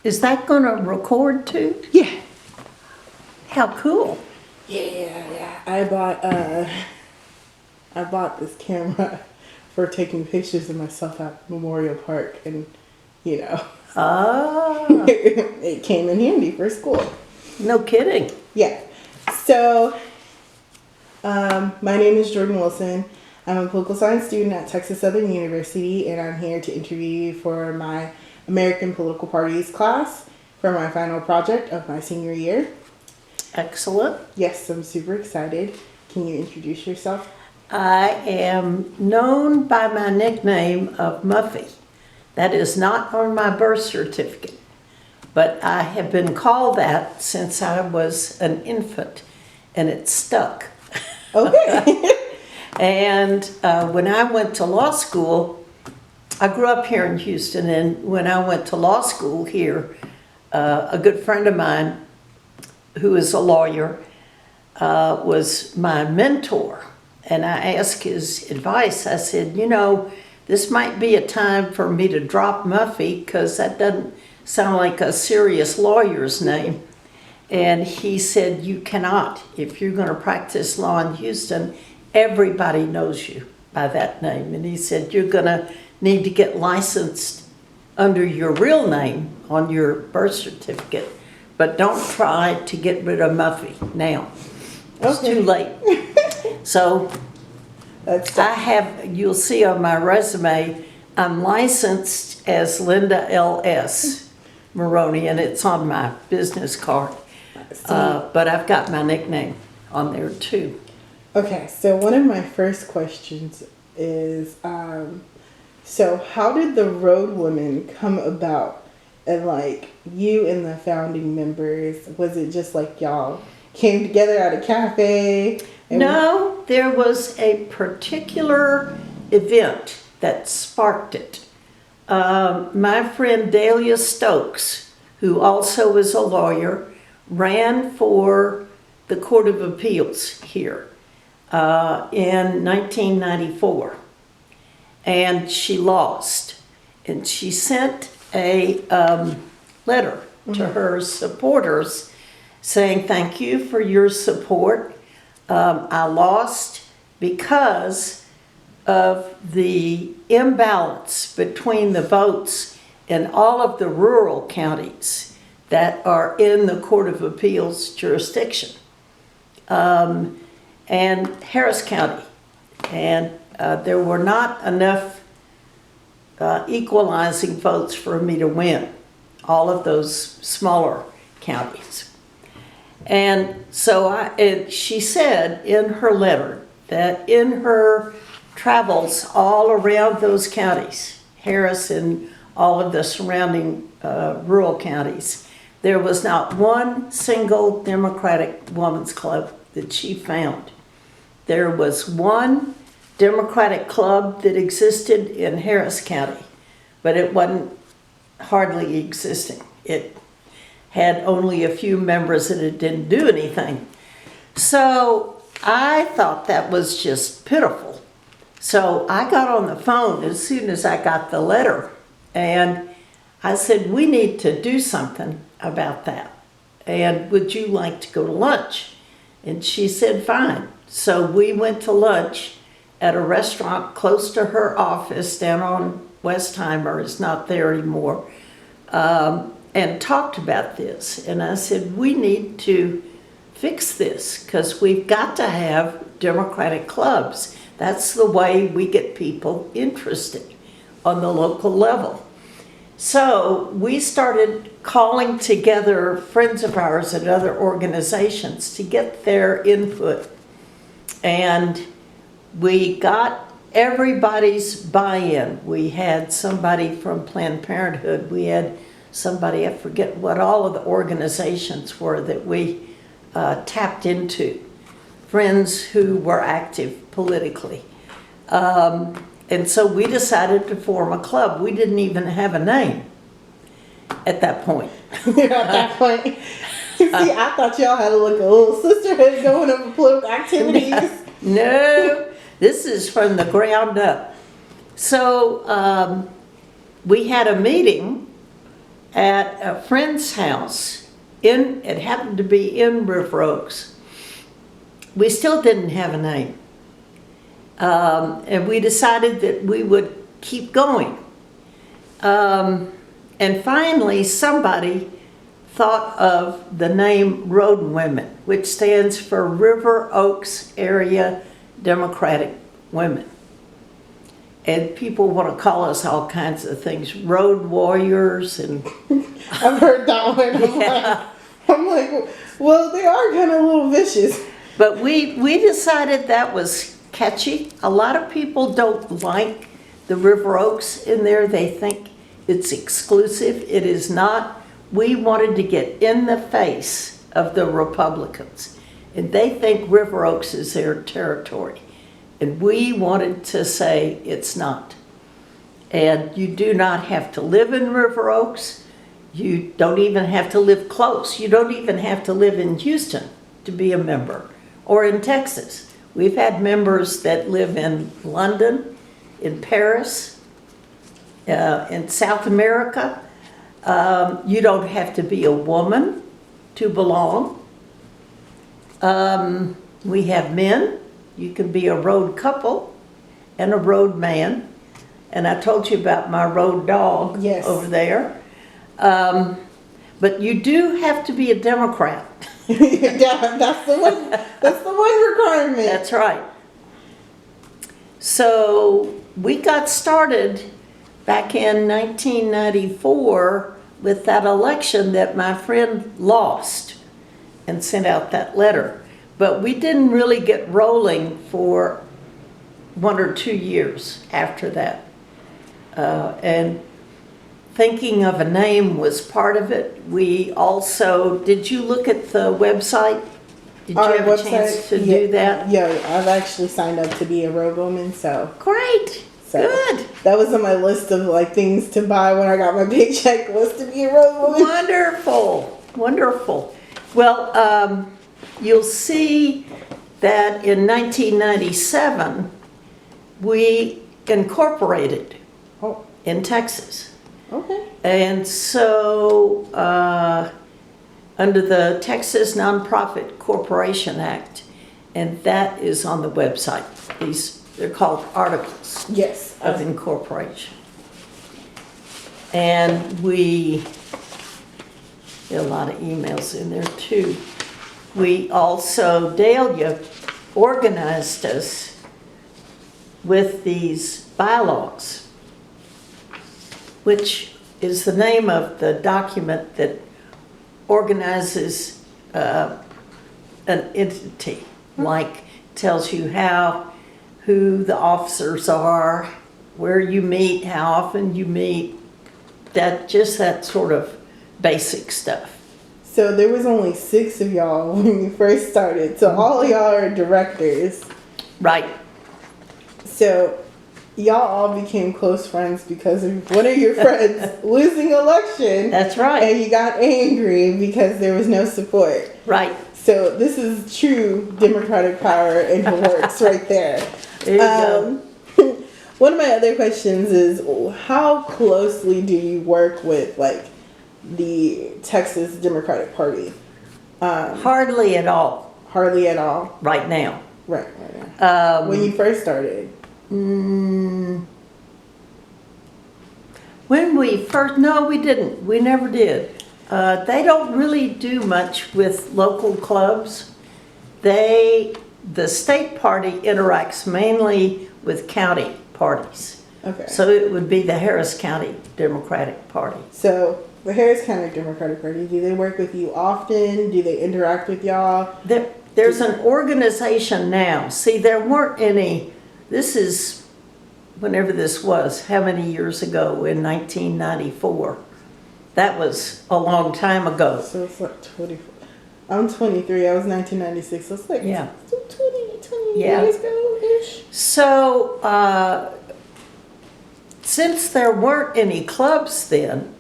Is that going to record too? Yeah. How cool. Yeah. I bought this camera for taking pictures of myself at Memorial Park, and Ah, it came in handy for school. no kidding. Yeah. So, my name is Jordan Wilson. I'm a political science student at Texas Southern University, and I'm here to interview you for my American Political Parties class for my final project of my senior year. Excellent. Yes, I'm super excited. Can you introduce yourself? I am known by my nickname of Muffie. That is not on my birth certificate, but I have been called that since I was an infant, and it stuck. Okay. And when I went to law school, I grew up here in Houston, and when I went to law school here, a good friend of mine who is a lawyer was my mentor. And I asked his advice. I said, this might be a time for me to drop Muffie because that doesn't sound like a serious lawyer's name. And he said, you cannot. If you're going to practice law in Houston, everybody knows you by that name. And he said, you're going to need to get licensed under your real name on your birth certificate, but don't try to get rid of Muffie now. It's too late. So you'll see on my resume, I'm licensed as Linda L.S. Maroney, and it's on my business card. But I've got my nickname on there too. Okay, so one of my first questions is, so how did the Road Women come about? And you and the founding members, was it just y'all came together at a cafe? No, there was a particular event that sparked it. My friend Dahlia Stokes, who also is a lawyer, ran for the Court of Appeals here in 1994. And she lost. And she sent a letter to her supporters saying, thank you for your support. I lost because of the imbalance between the votes in all of the rural counties that are in the Court of Appeals jurisdiction, and Harris County. And there were not enough equalizing votes for me to win all of those smaller counties. And so she said in her letter that in her travels all around those counties, Harris and all of the surrounding rural counties, there was not one single Democratic women's club that she found. There was one Democratic club that existed in Harris County, but it wasn't hardly existing. It had only a few members and it didn't do anything. So I thought that was just pitiful. So I got on the phone as soon as I got the letter, and I said, we need to do something about that. And would you like to go to lunch? And she said, fine. So we went to lunch at a restaurant close to her office down on Westheimer. It's not there anymore. And talked about this. And I said, we need to fix this because we've got to have Democratic clubs. That's the way we get people interested on the local level. So we started calling together friends of ours at other organizations to get their input. And we got everybody's buy-in. We had somebody from Planned Parenthood. We had somebody, I forget what all of the organizations were that we tapped into. Friends who were active politically. And so we decided to form a club. We didn't even have a name at that point. At that point. See, I thought y'all had a little sisterhood going over political activities. No, this is from the ground up. So we had a meeting at a friend's house. It happened to be in River Oaks. We still didn't have a name. And we decided that we would keep going. And finally, somebody thought of the name Road Women, which stands for River Oaks Area Democratic Women. And people want to call us all kinds of things, road warriors and... I've heard that one. Yeah. I'm like, well, they are kind of a little vicious. But we decided that was catchy. A lot of people don't like the River Oaks in there. They think it's exclusive. It is not. We wanted to get in the face of the Republicans. And they think River Oaks is their territory. And we wanted to say it's not. And you do not have to live in River Oaks. You don't even have to live close. You don't even have to live in Houston to be a member, or in Texas. We've had members that live in London, in Paris, in South America. You don't have to be a woman to belong. We have men. You can be a road couple and a road man. And I told you about my road dog over there. But you do have to be a Democrat. Yeah, that's the one requirement. That's right. So we got started back in 1994 with that election that my friend lost and sent out that letter. But we didn't really get rolling for 1 or 2 years after that. And thinking of a name was part of it. We also, did you look at the website? Did you have a chance to do that? Yeah, I've actually signed up to be a road woman, so. Great, So good. that was on my list of like things to buy when I got my paycheck, was to be a road woman. Wonderful, wonderful. Well, you'll see that in 1997, we incorporated Oh, in Texas. okay. And so, under the Texas Nonprofit Corporation Act, and that is on the website. They're called articles Yes. of incorporation. And we, there are a lot of emails in there too. We also, Dahlia organized us with these bylaws, which is the name of the document that organizes an entity, like tells you who the officers are, where you meet, how often you meet, that sort of basic stuff. So there was only 6 of y'all when you first started. So all of y'all are directors. Right. So y'all all became close friends because of one of your friends losing election. That's right. And you got angry because there was no support. Right. So this is true democratic power in the works right there. There you go. One of my other questions is, how closely do you work with like the Texas Democratic Party? Hardly at all Hardly at all. right now. Right now. When you first started. When we first, no, we didn't. We never did. They don't really do much with local clubs. The state party interacts mainly with county parties. Okay. So it would be the Harris County Democratic Party. So the Harris County Democratic Party, do they work with you often? Do they interact with y'all? There's an organization now. See, there weren't any, this is whenever this was, how many years ago, in 1994. That was a long time ago. So it's like 24. I'm 23. I was 1996. So it's like 20 years ago-ish. So, since there weren't any clubs then,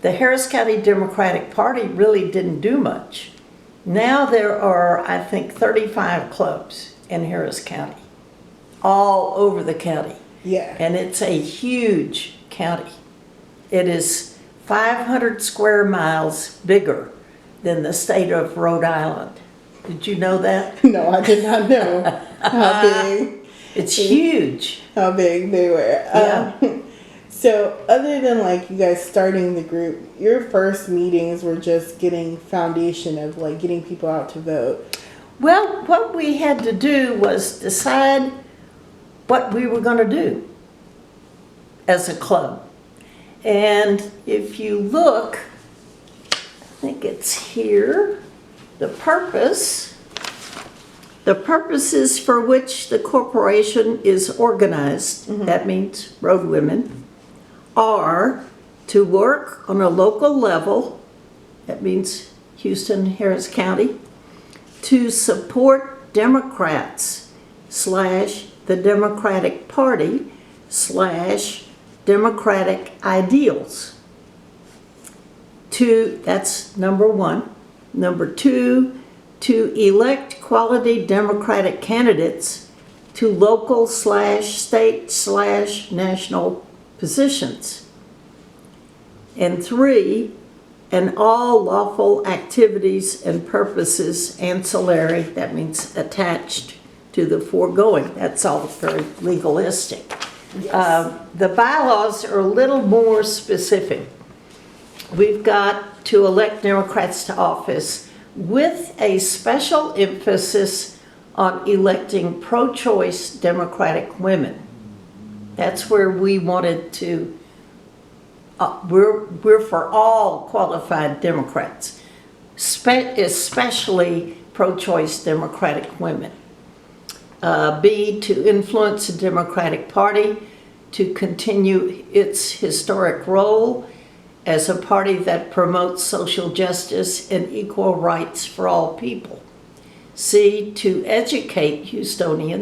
the Harris County Democratic Party really didn't do much. Now there are, I think, 35 clubs in Harris County, all over the county. Yeah. And it's a huge county. It is 500 square miles bigger than the state of Rhode Island. Did you know that? No, I did not know how big. It's huge. How big they were. Yeah. So other than like you guys starting the group, your first meetings were just getting foundation of like getting people out to vote. Well, what we had to do was decide what we were going to do as a club. And if you look, I think it's here, the purposes for which the corporation is organized, that means Road Women, are to work on a local level, that means Houston, Harris County, to support Democrats / the Democratic Party / Democratic ideals. That's number one. Number two, to elect quality Democratic candidates to local / state / national positions. And three, and all lawful activities and purposes ancillary, that means attached to the foregoing. That's all very legalistic. Yes. The bylaws are a little more specific. We've got to elect Democrats to office with a special emphasis on electing pro-choice Democratic women. That's where we wanted to, we're for all qualified Democrats, especially pro-choice Democratic women. B, to influence the Democratic Party to continue its historic role as a party that promotes social justice and equal rights for all people. C, to educate Houstonians